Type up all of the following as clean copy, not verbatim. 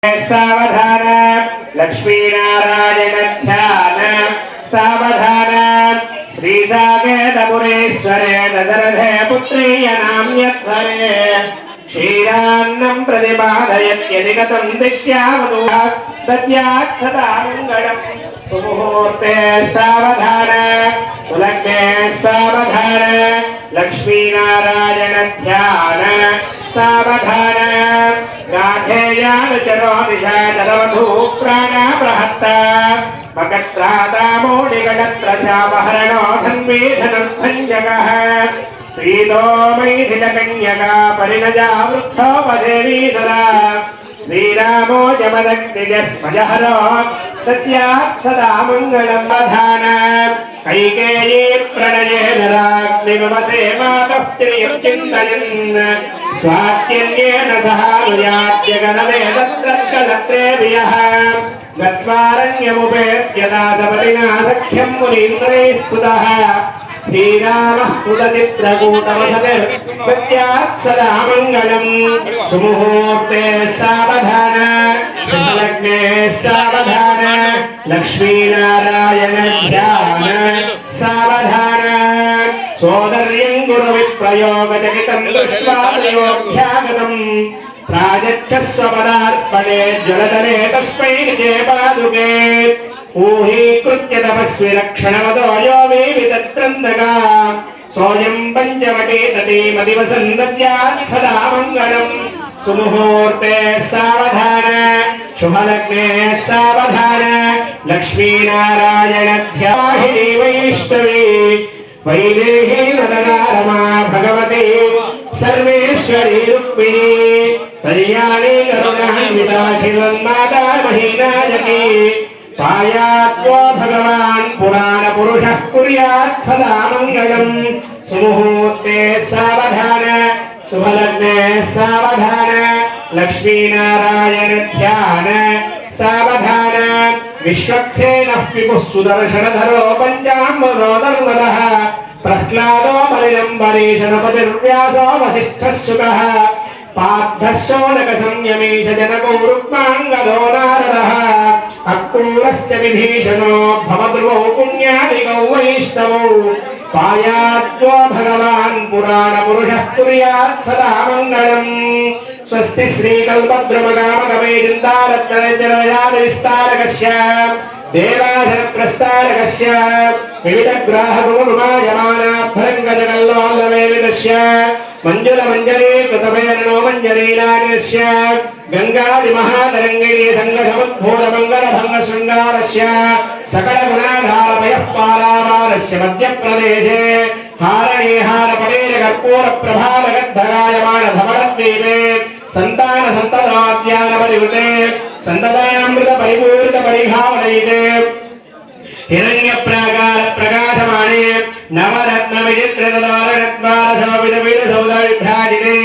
सावधान लक्ष्मीनारायण ध्यान सावधान श्री साकेतपुरेश्वरे दशरथे पुत्रीय नाम्यध्वरे क्षीरान्नं प्रतिपादयत्यधिगतं दिश्यावतु दद्यात् सदा मङ्गलम् सुमुहूर्ते सावधान सुलग्ने सावधान लक्ष्मीनारायण ध्यान सावधान गाधेयानुचरो दिशाचरवधू प्राणाप्रहत्ता मकत्रादामोडिगणत्रशापहरणो धन्वीधनुर्भञ्जकः श्रीतो मैथिलकन्यका परिणजा वृद्धोपसेवी सदा श्रीरामो जमदग्निजस्मजहरो दद्यात् सदा मङ्गलं वधान कैकेयी प्रणयेन राज्ञिमसे मातः प्रियं स्वात्यन्येन सहानुयात्यगणवे तत्रत्कलत्रेभियः गत्वारण्यमुपेत्यदा सपतिना सख्यं मुनीन्द्रैः स्तुतः श्रीरामः पुतचित्रकूटवसतिर्दद्यात् सदा मङ्गलम् सुमुहूर्ते सावधान लग्ने सावधान लक्ष्मीनारायण ध्यान सावधान सोदर्यं गुरुविप्रयोगजगितं दृष्ट्वा प्रियोऽभ्यागतम् प्राजच्छस्व पदार्पणे ज्वलतरे तस्मै निजे पादुके ऊहीकृत्य तपस्वी रक्षणवतो यो मे वितत्रन्दगा सोऽयं पञ्चवटी तटीमदिवसन् दद्यात् सदा मङ्गलम् सुमुहूर्ते सावधान शुभलग्ने सावधान लक्ष्मीनारायण ध्याहिनी वैष्णवी वैदेही नरनारमा भगवती सर्वेश्वरी रुक्मिणी कल्याणी करुणान्विताखिलन्माता महीनायकी पायात्वो भगवान् पुराण पुरुषः कुर्यात् सदा मङ्गलम् सुमुहूर्ते सावधान शुभलग्ने सावधान लक्ष्मीनारायण ध्यान सावधान विश्वक्सेनः पिपुः सुदर्शनधरो पञ्चाम्बरो धर्मदः प्रह्लादो बलिनम्बरीशनपतिर्व्यासो वसिष्ठः सुतः पार्थः शौनकसंयमीश जनको रुक्माङ्गदो नारदः अक्रूरश्च विभीषणो भवद्रुवौ पुण्यादिकौ वैष्णवौ पायाद्वो भगवान् पुराणपुरुषः कुर्यात् सदा मङ्गलम् स्वस्ति श्रीकल्पद्रुमकामकवैरिन्दारत्नरञ्जनयादिविस्तारकस्य देवाधरप्रस्तारकस्य विविधग्राहगुणगुमायमानाभरङ्गजगल्लोलवेलितस्य मञ्जुलमञ्जरीकृतवेरणो मञ्जरीलानिस्य गङ्गादिमहातरङ्गिनी सङ्गसमुद्भूतमङ्गलभङ्गशृङ्गारस्य सकलगुणाधारभयः पारावारस्य मध्यप्रदेशे हारणीहारपटेरकर्पूरप्रभावगद्धरायमाणधवलद्वीपे सन्तानसन्ततोद्यानपरिवृते सन्ततामृतपरिपूरितपरिभावनैते हिरण्यप्राकारप्रकाशमाणे नवरत्नविचित्रतदाररत्नारशोभितविलसौधविभ्राजिते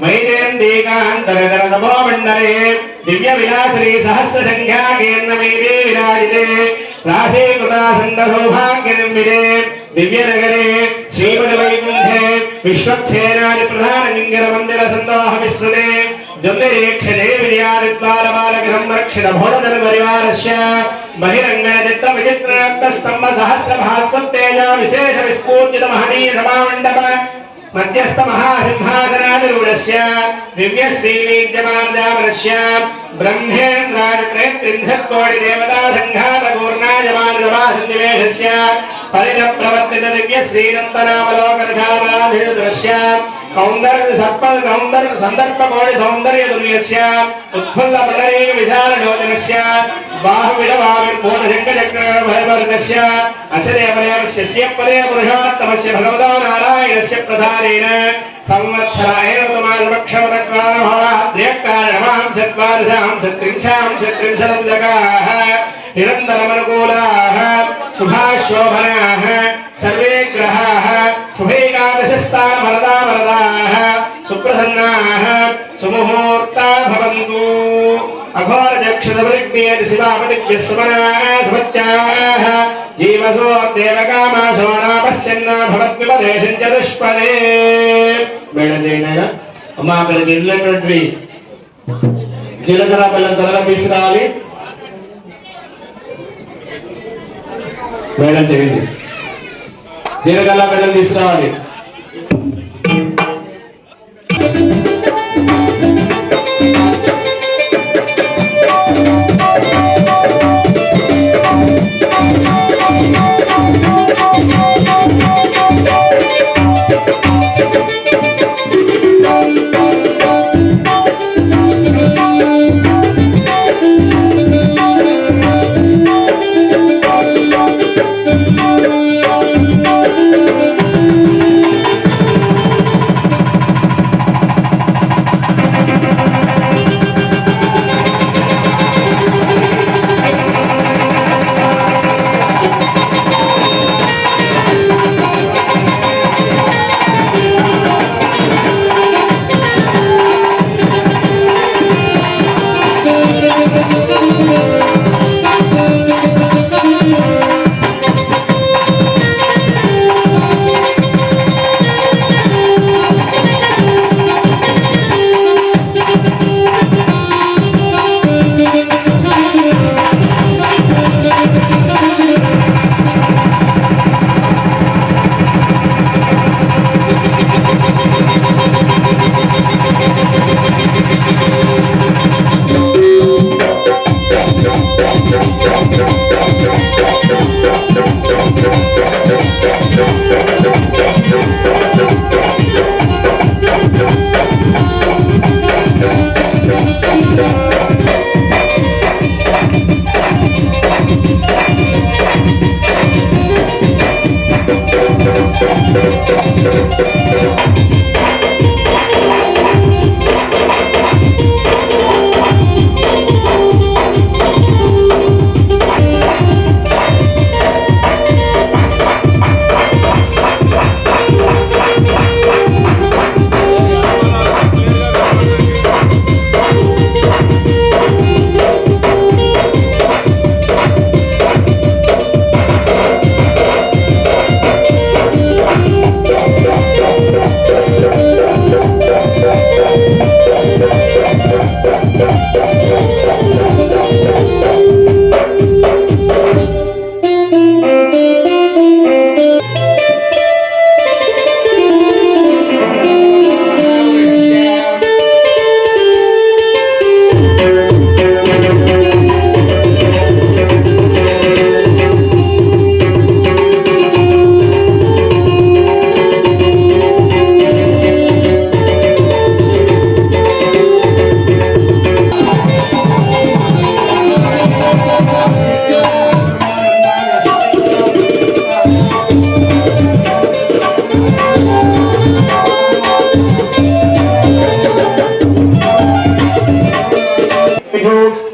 वैजयन्तीकान्तरतरतपोमण्डले दिव्यविलासिनी सहस्रसङ्ख्याकेर्नमेते विराजिते राशीकृता सन्दसौभाग्यनिर्मिते दिव्यनगरे श्रीमद्वैकुण्ठे विश्वक्सेनादिप्रधानलिङ्गरमन्दिरसन्दोहविस्मृते द्वन्द्वरेक्षदेविर्यादिद्वारबालकसंरक्षितभोजनपरिवारस्य बहिरङ्गनचित्तविचित्ररत्नस्तम्भसहस्रभास्सत्तेजा विशेषविस्फूर्जितमहनीयसभामण्डप मध्यस्थमहासिंहासनादिरूढस्य दिव्यश्रीवीर्यमार्जामनस्य ब्रह्मेन्द्रादित्रयत्रिंशत्कोटिदेवतासङ्घातपूर्णायमानसभासन्निवेशस्य परिणप्रवर्तित दिव्यश्रीरत्तनामलोकनशामराधिरुद्रस्य सन्दर्पकोटिसौन्दर्यदुर्यस्य उत्फुल्लपटलीविशाललोचनस्य बाहुविधवाविर्पूर्णशङ्खचक्रभयवर्गस्य अशदेवदेवस्य पदे पुरुषोत्तमस्य भगवतो नारायणस्य प्रधानेन संवत्सराय ऋतुमासवक्षवरत्वारभांसत्वादशांसत्रिंशांसत्रिंशदंशकाः निरन्तरमनुकूलाः शुभाशोभनाः सर्वे ग्रहाः शुभैकादशस्थानफलदावरदाः सुप्रसन्नाः सुमुहूर्ता भवन्तु अघोरचक्षुरवृग्नेशिवापतिभ्यस्मनाः सुभच्चाः जीवसो देवकामासो नापश्यन्ना भवद्विपदेशं चतुष्पदे. अम्मा అక్కడికి వెళ్ళినటువంటి జీలకర్ర బెల్లం త్వరగా తీసుకురావాలి. మేడం చేయండి. జీలకర్ర బెల్లం తీసుకురావాలి.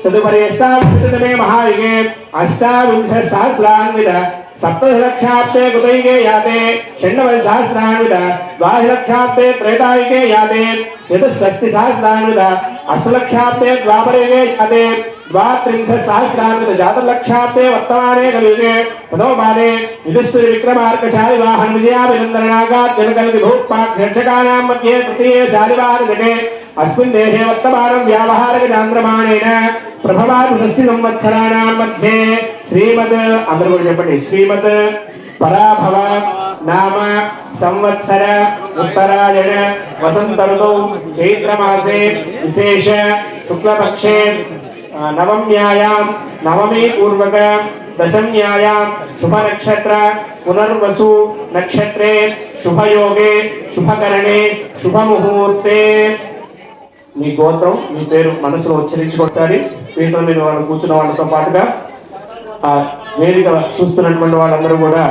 तदुपरि महायुगे अष्टाविंशत्सहस्रान्वित सप्तदशलक्षाब्दे कृतयुगे याते षण्णवतिसहस्रान्वित द्वादशलक्षाब्दे त्रेतायुगे याते चतुष्षष्टिसहस्रान्वित अष्टलक्षाब्दे द्वापरयुगे याते द्वात्रिंशत्सहस्रान्वित जातलक्षाब्दे वर्तमाने कलियुगे तदोपाने युधिष्ठिर विक्रमार्कशालि वाहन विजयाभिनन्दनागात् जनकलविभूपाक्षकानां मध्ये तृतीये शालिवाहनघटे अस्मिन् देशे वर्तमानं व्यावहारिकचान्द्रमाणेन प्रभवात् षष्टि संवत्सराणां मध्ये श्रीमद् अंदर చెప్పండి श्रीमद् पराभव नाम संवत्सर उत्तरायण वसंत ऋतौ चैत्र मासे विशेष शुक्लपक्षे नवम्यायां नवमी पूर्वक दशम्यायां शुभ नक्षत्र पुनर्वसु नक्षत्रे शुभ योगे शुभकरणे शुभ मुहूर्ते మీ గోత్రం మీ పేరు మనసులో ఉచ్చరించుకోసారి వీటిలో నేను వాళ్ళు కూర్చున్న వాళ్ళతో పాటుగా ఆ వేదిక చూస్తున్నటువంటి వాళ్ళందరూ కూడా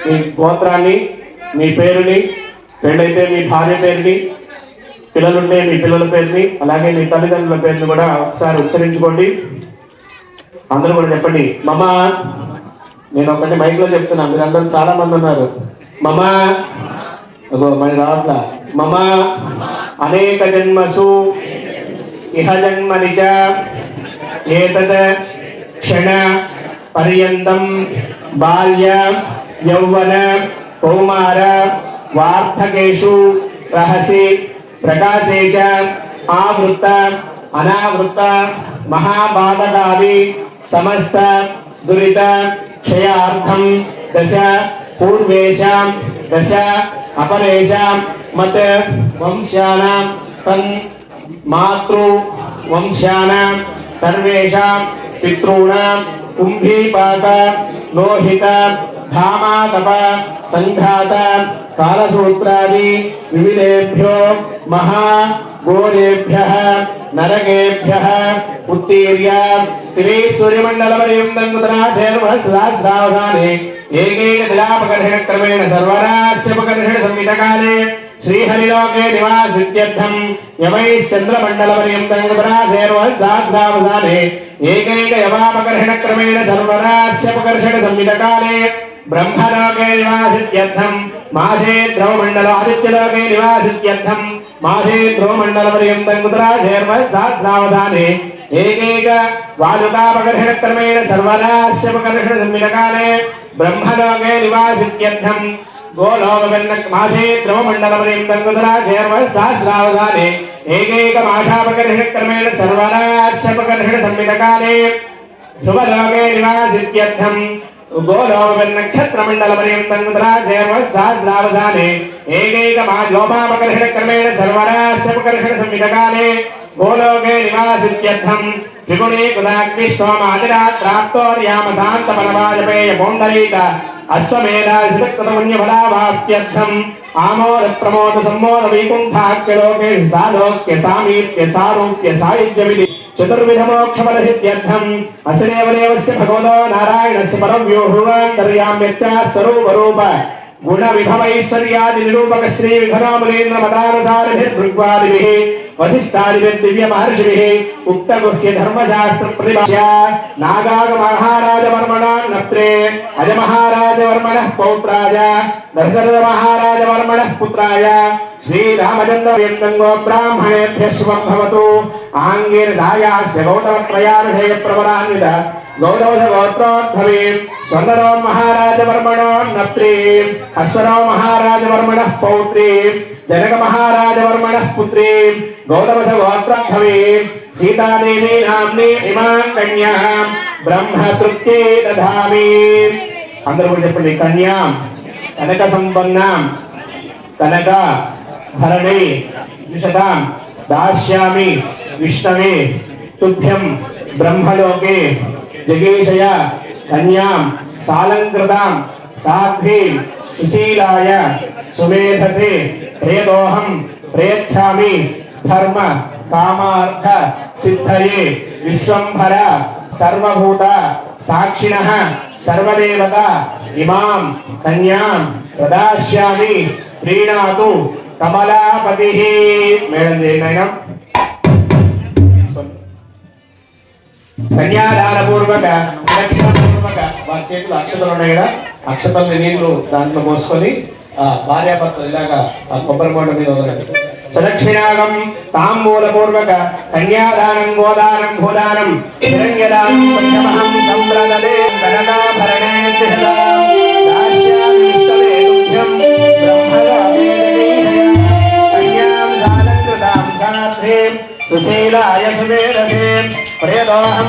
మీ గోత్రాన్ని మీ పేరుని పెళ్ళైతే మీ భార్య పేరుని పిల్లలుంటే మీ పిల్లల పేరుని అలాగే మీ తల్లిదండ్రుల పేరుని కూడా ఒకసారి ఉచ్చరించుకోండి. అందరూ కూడా చెప్పండి మమ. నేను ఒకటి మైక్ లో చెప్తున్నాను, మీరు అందరూ చాలా మంది ఉన్నారు. మమ మరి రావట్లా. మమ అనేక జన్మసు ఇహ జన్మని చ ఏతద్ క్షణ పర్యంతం బాల్య యౌవన కౌమార వార్ధకేషు రహసి ప్రకాశే చ ఆవృత अनावृत महाबाधकादि समस्त दुरित क्षयार्थं दश पूर्वेशां दश अपरेशां मत वंशानां तन् मातृ वंशानां सर्वेषां पितॄणां कुंभीपाक लोहित धामातप संघात कालसूत्रादि विविधेभ्यो महा गोरेभ्यः नरकेभ्यः उत्तीर्य त्रिसूर्यमण्डलपर्यन्तं कुतरासेर्वसहस्रावधाने एकैकदिलापकर्षणक्रमेण सर्वरास्यपकर्षण संवितकाले श्रीहरिलोके निवासित्यर्थं यमैः चन्द्रमण्डलपर्यन्तं कुतरासेर्वसहस्रावधाने एकैक यमापकर्षणक्रमेण सर्वरास्यपकर्षण संवितकाले ब्रह्मलोके निवासित्यर्थं मासे ध्रुवमण्डलो आदित्यलोके निवासित्यर्थं मासे ध्रुवमण्डलपर्यन्तं कुतरासेर्वसहस्रावधाने एकैक वालुकापकर्षणक्रमेण सर्वरास्यपकर्षण संवितकाले ब्रह्मलोके निवासित्यर्थं गोलोकमासे ध्रुवमण्डलपर्यन्तं कुतरासेर्वसहस्रावधाने एकैकमासापकर्षणक्रमेण सर्वरास्यपकर्षण संवितकाले शुभलोके निवासित्यर्थं गोलोकनक्षत्रमण्डलपर्यन्तं कुतरासेर्वसहस्रावधाने एकैकमासोपापकर्षणक्रमेण सर्वरास्यपकर्षण संवितकाले गोलोके निवासित्यर्थं त्रिगुणे कुलाग्निष्टोमादिरात्राप्तोर्यामशान्तपरवाजपेय पौण्डरीक अश्वमेधाशितकृतमन्यफलावाप्त्यर्थम् आमोद प्रमोद सम्मोद वैकुण्ठाख्यलोके सालोक्य सामीप्य सारूप्य सायुज्यविधि चतुर्विधमोक्षफलसिद्ध्यर्थम् अस्यदेवदेवस्य भगवतो नारायणस्य परव्यूहुवान्तर्याम्यत्या स्वरूपरूप गुणविभवैश्वर्यादिनिरूपक श्रीविधरामलेन्द्रमतानुसारिभिर्भृग्वादिभिः वसिष्ठादिभिर्दिव्यमहर्षिभिः उक्तगुह्य धर्मशास्त्र प्रतिभाष्य नागागमहाराजवर्मणा नत्रे अजमहाराजवर्मणः पौत्राय दशरथमहाराजवर्मणः पुत्राय श्रीरामचन्द्रयन्तङ्गो ब्राह्मणेभ्यः शुभं भवतु आङ्गीरधायास्य गौतमत्रयानुषेय प्रबलान्वित गौरवस गोत्रोद्भवे स्वर्णरो महाराजवर्मणो नत्रे अश्वरो महाराजवर्मणः पौत्री जनक महाराजवर्मणः पुत्री गौतमस गोत्रोद्भवे सीतादेवी नाम्नी इमां कन्याः ब्रह्मतृप्त्यै दधामि అందరూ కూడా చెప్పండి కన్యాం కనక సంపన్నాం కనక భరణి విశదాం దాస్యామి విష్ణవే తుభ్యం బ్రహ్మలోకే జగేశయ కన్యాం సాలంకృతాం సాధ్వీం సుశీలాయ సుమేధసే ప్రేదోహం ప్రేచ్ఛామి ధర్మ కామార్థ సిద్ధయే విశ్వంభర సర్వభూత సాక్షిణః సర్వదేవత ఇమాం కన్యాం ప్రదాస్యామి ప్రీణాతు కమలాపతిః మేడం చేయండి కన్యాదానపూర్వక సురక్షితపూర్వక వారి చేతులు అక్షతలు ఉన్నాయి కదా అక్షతల్ని నీళ్లు దాంట్లో పోసుకొని భార్యాభర్తలు ఇలాగా కొబ్బరి బొండ మీద వదలండి సుదక్షిణాగం తాంబూలపూర్వక కన్యాదానం గోదానం భూదానం హిరణ్యదానం పంచమహం సంప్రదదే కనకాభరణే దాస్యామి విష్ణవే తుభ్యం బ్రహ్మలోకే కన్యాం సాలంకృతాం సాధ్వీం సుశీలాయ సుమేధసే ప్రేదోహం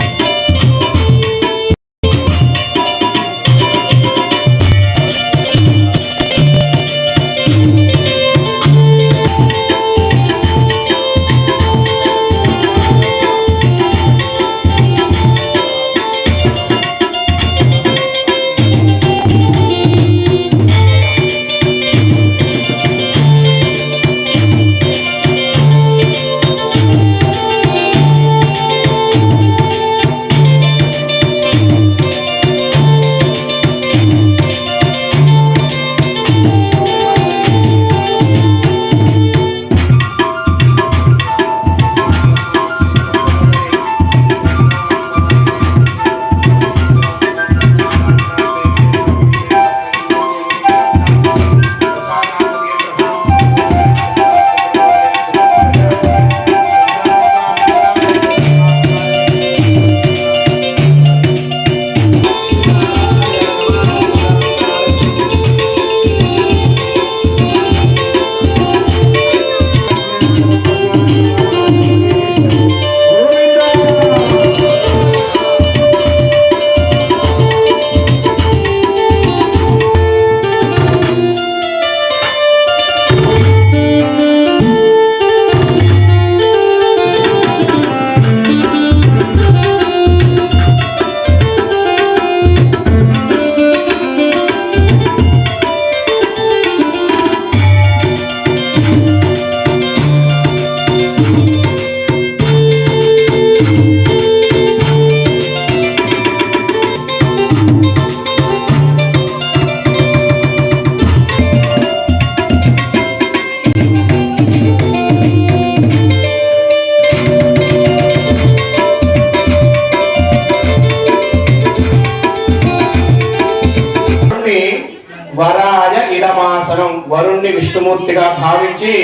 విష్ణుమూర్తిగా భావించి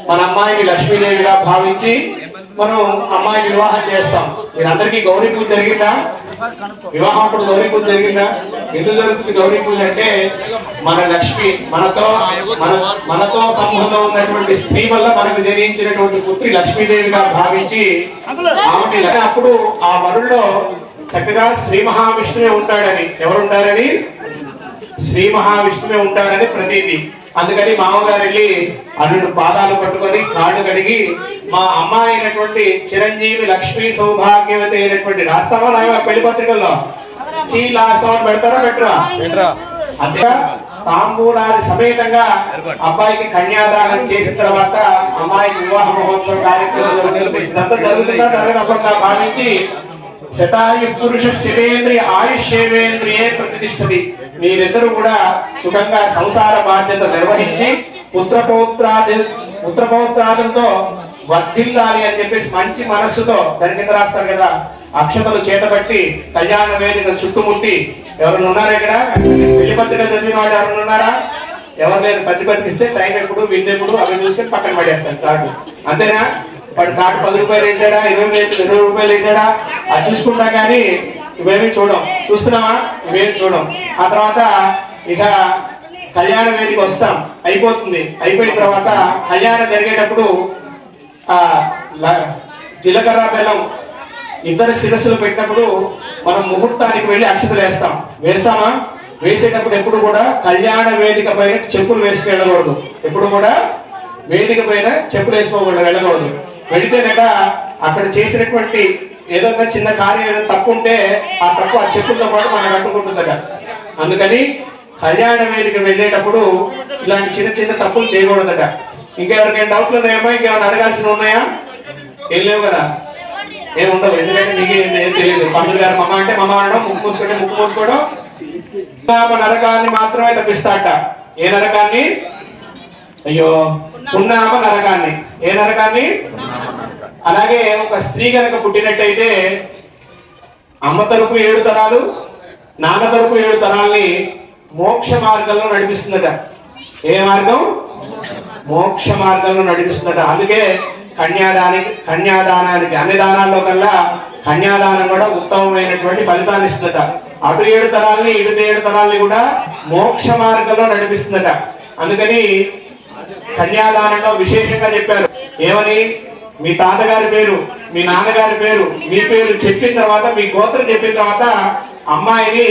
మన అమ్మాయిని లక్ష్మీదేవిగా భావించి మనం అమ్మాయిని వివాహం చేస్తాం. మీరందరికీ గౌరీ పూజ జరిగిందా? వివాహం అప్పుడు గౌరీ పూజ జరిగిందా? ఎందుకు జరుగుతుంది గౌరీ పూజ అంటే మన లక్ష్మి మనతో సంబంధం ఉన్నటువంటి స్త్రీ వల్ల మనకు జనించినటువంటి పుత్రి లక్ష్మీదేవిగా భావించి ఆమెకి అప్పుడు ఆ వరుల్లో చక్కగా శ్రీ మహావిష్ణువే ఉంటాడని, ఎవరుంటారని? శ్రీ మహావిష్ణువే ఉంటాడని ప్రతీతి. అందుకని మామగారు వెళ్ళి అల్లుడు పాదాలు పట్టుకొని కాళ్ళు కడిగి మా అమ్మాయి అయినటువంటి చిరంజీవి లక్ష్మీ సౌభాగ్యవతి అయినటువంటి రాస్తామా నాయన పెళ్లి పత్రికల్లో చీలాసం పెడతారా పెట్టరా? అంతే తాంబూలాది సమేతంగా అబ్బాయికి కన్యాదానం చేసిన తర్వాత అమ్మాయికి వివాహ మహోత్సవ కార్యక్రమం జరుగుతుంది. ఇదంతా జరుగుతుందా జరగకుండా భావించి శతాయు పురుష శివేంద్రియ ఆయుష్యేంద్రియే ప్రతిష్టది. మీరిద్దరూ కూడా సుఖంగా సంసార బాధ్యత నిర్వహించి పుత్రపౌత్రాదులతో వర్ధిల్లాలి అని చెప్పేసి మంచి మనస్సుతో దాని కింద రాస్తారు కదా, అక్షతలు చేతబట్టి కళ్యాణ వేదిక చుట్టుముట్టి. ఎవరైనా ఉన్నారా ఇక్కడ? పెళ్లి పత్రిక చదివిన వాళ్ళు ఎవరైనా ఉన్నారా? ఎవరు లేదు. పత్రిక ఇస్తే టైం ఎప్పుడు విందెప్పుడు అవి చూసుకొని పక్కన పడేస్తారు కార్డు. అంతేనా? వాడు కార్డు 10 రూపాయలు వేసాడా, 20 రూపాయలు వేసాడా అది చూసుకుంటా కానీ ఇవేమీ చూస్తున్నావా? ఇవేమి చూడం. ఆ తర్వాత ఇక కళ్యాణ వేదిక వస్తాం, అయిపోతుంది. అయిపోయిన తర్వాత కళ్యాణం జరిగేటప్పుడు జీలకర్ర బెల్లం ఇద్దరు శిరస్సులు పెట్టినప్పుడు మనం ముహూర్తానికి వెళ్ళి అక్షతలు వేస్తామా? వేసేటప్పుడు ఎప్పుడు కూడా కళ్యాణ వేదిక పైన చెప్పులు వేసుకు వెళ్ళకూడదు. ఎప్పుడు కూడా వేదిక పైన చెప్పులు వేసుకోకూడదు, వెళ్ళకూడదు. వెళితేనక అక్కడ చేసినటువంటి ఏదన్నా చిన్న కార్యం ఏదైనా తప్పు ఉంటే ఆ తప్పు ఆ చెప్పులతో పాటు మనకు అంటుకుంటుందట. అందుకని కళ్యాణ వేదిక వెళ్ళేటప్పుడు ఇలాంటి చిన్న చిన్న తప్పులు చేయకూడదట. ఇంకెవరికైనా డౌట్లు ఉన్నాయమ్మా? ఇంకేమైనా అడగాల్సిన ఉన్నాయా? ఏం లేవు కదా, ఏమి ఉండవు. ఎందుకంటే మీకు ఏం తెలియదు. పంతులు గారు మమ్మ అంటే మమ్మ అనడం, ముక్కు మూసుకోవడం ముక్కు మూసుకోవడం. నరకాన్ని మాత్రమే తప్పిస్తాట. ఏ నరకాన్ని? అయ్యో ఉన్నామ నరకాన్ని. ఏ నరకాన్ని? అలాగే ఒక స్త్రీ కనుక పుట్టినట్టయితే అమ్మ తరపు 7 తరాలు, నాన్న తరపు 7 తరాల్ని మోక్ష మార్గంలో నడిపిస్తుందట. ఏ మార్గం? మోక్ష మార్గంలో నడిపిస్తుందట. అందుకే కన్యాదానానికి అన్ని దానాల్లో కల్లా కన్యాదానం కూడా ఉత్తమమైనటువంటి ఫలితాన్ని ఇస్తుందట. అటు 7 తరాల్ని ఇటు 7 తరాల్ని కూడా మోక్ష మార్గంలో నడిపిస్తుందట. అందుకని కన్యాదానంలో విశేషంగా చెప్పారు. ఏమని? మీ తాతగారి పేరు, మీ నాన్నగారి పేరు, మీ పేరు చెప్పిన తర్వాత, మీ గోత్రం చెప్పిన తర్వాత అమ్మాయిని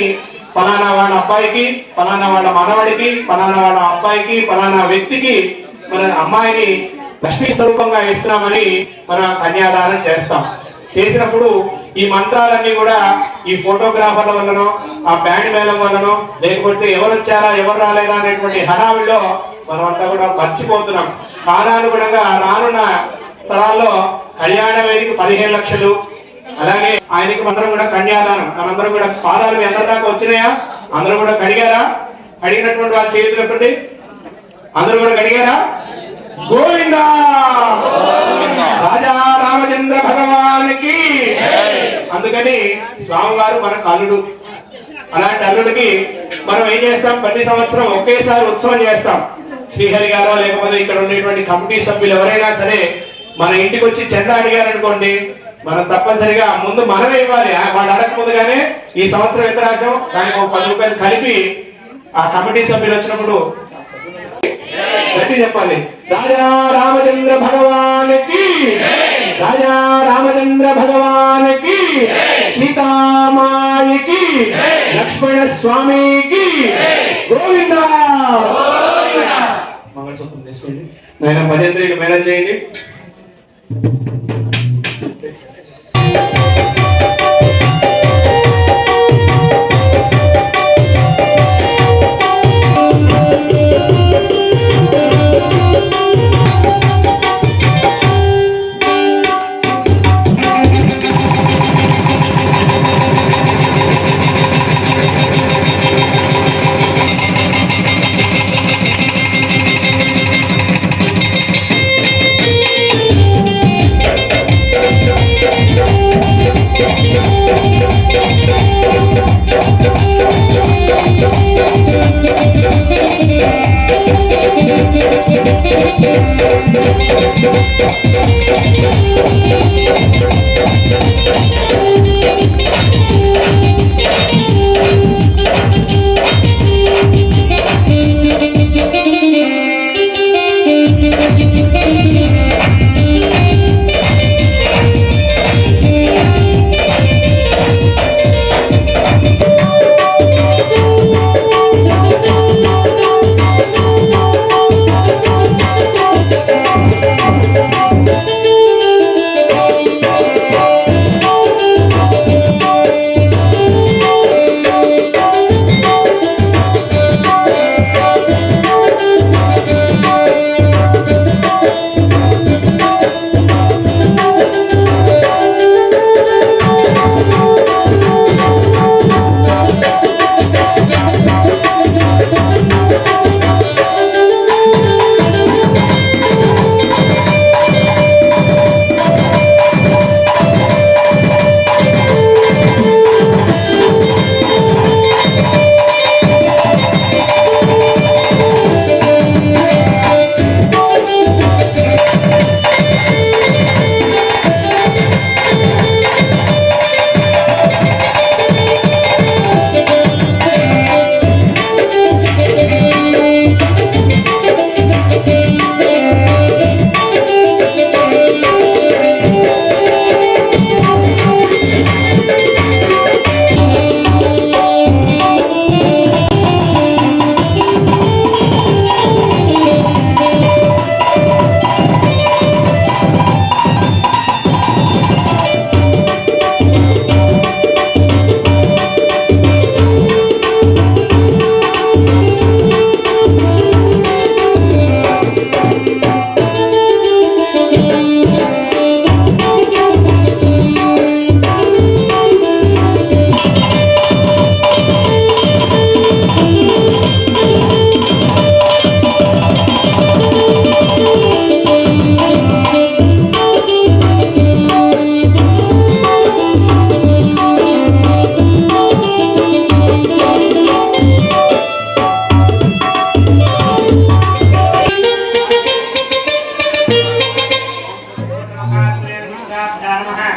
ఫలానా వాళ్ళ అబ్బాయికి, ఫలానా వాళ్ళ మనవడికి, ఫలానా వాళ్ళ అబ్బాయికి, ఫలానా వ్యక్తికి మన అమ్మాయిని లక్ష్మీ స్వరూపంగా ఇస్తున్నామని మనం కన్యాదానం చేస్తాం. చేసినప్పుడు ఈ మంత్రాలన్నీ కూడా ఈ ఫోటోగ్రాఫర్ల వల్లనో, ఆ బ్యాండ్ మేళం వల్లనో, లేకపోతే ఎవరు వచ్చారా ఎవరు రాలేదా అనేటువంటి హడావిడిలో మనమంతా కూడా మర్చిపోతున్నాం. కాలానుగుణంగా రానున్న తరాల్లో కళ్యాణ వేదిక 15 లక్షలు. అలాగే ఆయనకి అందరం కూడా కన్యాదానం, మనందరం కూడా పాదాలు మీ అందరి దాకా వచ్చినాయా? అందరూ కూడా కడిగారా? కడిగినటువంటి వాళ్ళు చేతులు ఎప్పటి అందరూ కూడా కడిగారా? గోవిందా! రాజా రామచంద్ర భగవానికి. అందుకని స్వామివారు మనకు అల్లుడు. అలాంటి అల్లుడికి మనం ఏం చేస్తాం? ప్రతి సంవత్సరం ఒకేసారి ఉత్సవం చేస్తాం. శ్రీహరి గారో లేకపోతే ఇక్కడ ఉండేటువంటి కమిటీ సభ్యులు ఎవరైనా సరే మన ఇంటికి వచ్చి చందా అడిగారనుకోండి, మనం తప్పనిసరిగా ముందు మనమే ఇవ్వాలి. వాడు అడగక ముందుగానే ఈ సంవత్సరం ఎంత రాసాం దానికి ఒక 10 రూపాయలు కలిపి ఆ కమిటీ సభ్యులు వచ్చినప్పుడు గట్టి చెప్పాలి. రాజా రామచంద్ర భగవానికి, రాజా రామచంద్ర భగవానికి, సీతామాయికి, లక్ష్మణ స్వామికి గోవింద. మంగళసూత్రం తీసుకోండి. నేను భజంత్రికి మేళం చేయండి.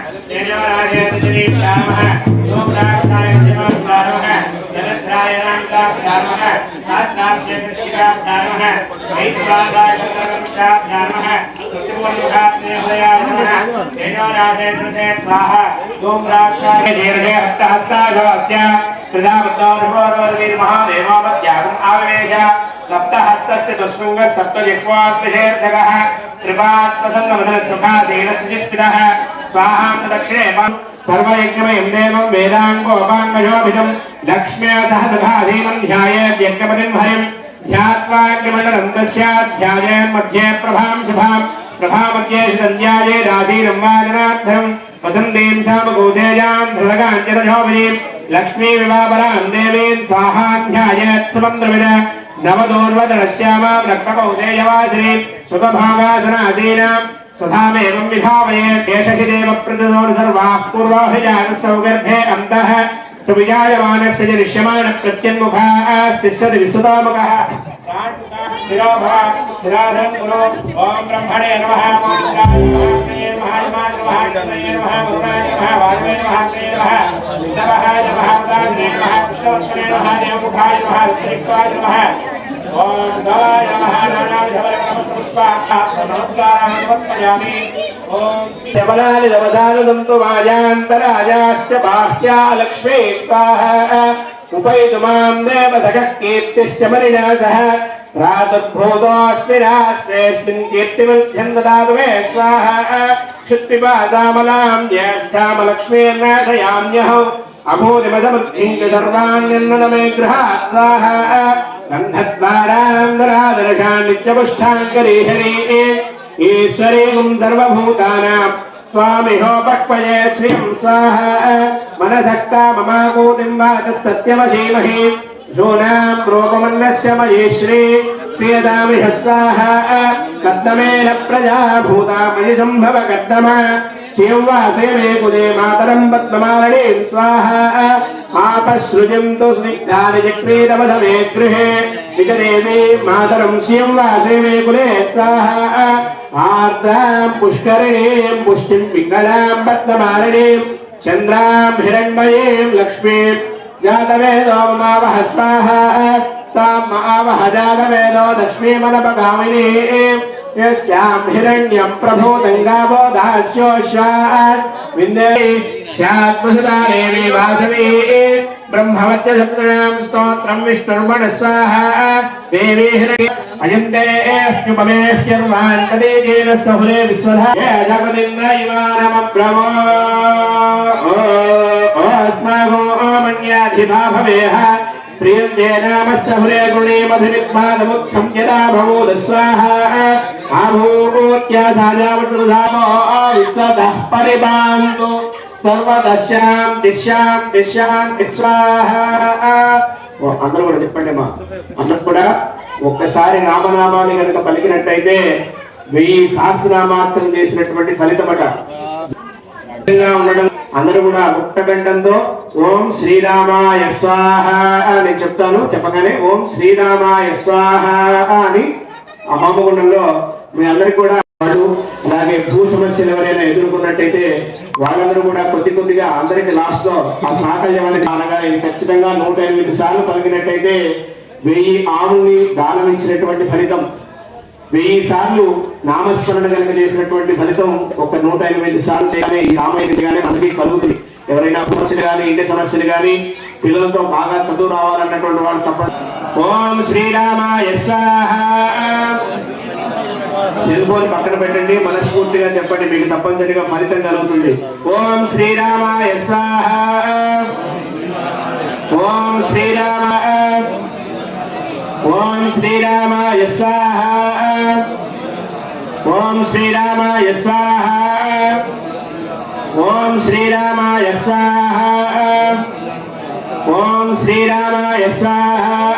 तेजोराजेन श्रीरामः सोमराजाय शिवाचार्यः जलत्रायणान्ताचार्यः शास्त्रास्य कृष्णिकाचार्यः वैश्वाचार्य कृष्णाचार्यः सुत्रिमुखात्मेभयाय तेजोराजेन ते स्वाहा सोमराजाय दीर्घे हस्तहस्ताजोस्य महादेवोपत्यागम् आविवेश सप्तहस्तस्य तुष्टुङ्गः सप्तजिह्वात्मशेर्षकः त्रिपात्मसङ्गमधुरसुखासीनस्यस्मितः स्वाहां दक्षिणे सर्वयज्ञमयं देवं वेदाङ्गोपाङ्गशोभितं लक्ष्म्या सह सुखाधीनं ध्यायेत् यज्ञपतिं हरिं ध्यात्वाग्निमण्डलं तस्याध्यायेन् मध्ये प्रभां शुभां प्रभामध्ये शितञ्जाये राशीरं वाजनार्थं वसन्तीं सामगोधेयां धृतकाञ्चनशोभिनीं लक्ष्मी विवापरां देवीं स्वाहाध्यायेत् सुमन्त्रविद नवदोर्वदनश्यामां रक्तकौशेयवासिनीं सुखभागासनासीनां स्वधामेवं विधावयेत् एष हि देवप्रतिदोर् सर्वाः पूर्वाभिजातः सौगर्भे अन्तः सुविजायमानस्य च दृश्यमानः प्रत्यन्मुखास्तिष्ठति विश्वतोमुखः ॐ ब्रह्मणे नमः शबलानि नवसानुदन्तु वाजान्तराजाश्च बाह्या लक्ष्मी स्वाहा उपैतु मां देव सखः कीर्तिश्च मनिना सह प्रातुर्भूतोऽस्मि राष्ट्रेऽस्मिन् कीर्तिमध्यं ददातु मे स्वाहा क्षुत्पिपासामलां ज्येष्ठामलक्ष्मीर्नाशयाम्यहम् अभूतिमसमृद्धिं च सर्वाण्यन्नमे गृहात् स्वाहा गन्धद्वारान्दरादर्शान् नित्यपुष्टाङ्करीहरीं ईश्वरीं सर्वभूतानां स्वामिहोपक्वये श्रियं स्वाहा मनसक्ता ममाकूतिं वाचः सत्यमधीमहि शूनां रूपमन्नस्य मयि श्रियतामिह स्वाहा कद्दमेन प्रजा भूता मयि सम्भव कद्दम शिववासे मे कुले मातरं पद्ममालिनीं स्वाहा आपसृजन्तु स्निग्धानि जक्रीतवधमे गृहे विजदेवी मातरं शिववासे मे कुले स्वाहा आर्द्रां पुष्करिणीं पुष्टिं पिङ्गलां पद्ममालिनीं चन्द्रां हिरण्मयीं लक्ष्मीं जातवेदो ममावह स्वाहा तां मावह जातवेदो लक्ष्मीमनपगामिनीं यस्यां हिरण्यं प्रभूतं गावो दास्योश्वात् विन्दे स्यात्मसुता देवी वासवी ब्रह्मवत्य सप्तनां स्तोत्रं विष्णुर्मणः स्वाहा देवी हिरण्य अयन्ते अस्युपमेह्यर्वान् कदेजेन सहुरे विश्वधा जगदिन्द्र इवानमब्रवो अस्मागो मन्याधिपा भवेह प्रियंजे नामस्य हुरे गुणे मधुनित्मादमुत्सं यदा भवोद स्वाहा आभूत्या साजावतुर्धामो विश्वतः परिबान्तो सर्वदश्यां दिश्यां स्वाहा అందరూ కూడా చెప్పండి అమ్మా అందరూ కూడా ఒక్కసారి నామనామాన్ని కనుక పలికినట్టయితే 1000 సహస్రనామార్చన చేసినటువంటి ఫలితమట ఉండడం అందరూ కూడా ముక్తకంఠంతో ఓం శ్రీరామాయ స్వాహ అని చెప్తాను చెప్పగానే ఓం శ్రీరామాయ స్వాహ అని ఆ హోమగుండంలో మీ అందరికి కూడా అలాగే భూ సమస్యలు ఎవరైనా ఎదుర్కొన్నట్టయితే వాళ్ళందరూ కూడా కొద్దిగా అందరికి లాస్ట్ లో ఆ సాకల్యం అనేది అనగా ఇది ఖచ్చితంగా 108 సార్లు పలికినట్టయితే 1000 ఆవుల్ని దానం ఇచ్చినటువంటి ఫలితం 1000 సార్లు నామస్మరణ కనుక చేసినటువంటి ఫలితం ఒక 108 సార్లు చేయగానే ఈ రామయ్య గానే మనకి కలుగుతుంది. ఎవరైనా సమస్యలు కానీ ఇంటి సమస్యలు కానీ పిల్లలతో బాగా చదువు రావాలన్నటువంటి వాళ్ళు తప్ప ఓం శ్రీరామాయ స్వాహ సెల్ ఫోన్ పక్కన పెట్టండి మనస్ఫూర్తిగా చెప్పండి మీకు తప్పనిసరిగా ఫలితం కలుగుతుంది. ఓం శ్రీరామాయ స్వాహ ఓం శ్రీరామాయ ఓం శ్రీరామాయ స్వాహ ఓం శ్రీరామాయ స్వాహ ఓం శ్రీరామాయ స్వాహ ఓం శ్రీరామాయ స్వాహ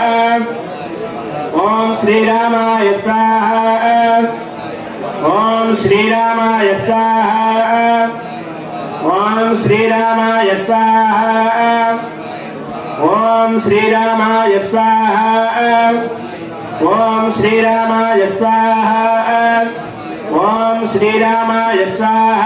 ఓం శ్రీరామాయ స్వాహ ఓం శ్రీరామాయ స్వాహ ఓం శ్రీరామాయ స్వాహ ఓం శ్రీరామాయ స్వాహ ఓం శ్రీరామాయ స్వాహ ఓం శ్రీరామాయ స్వాహ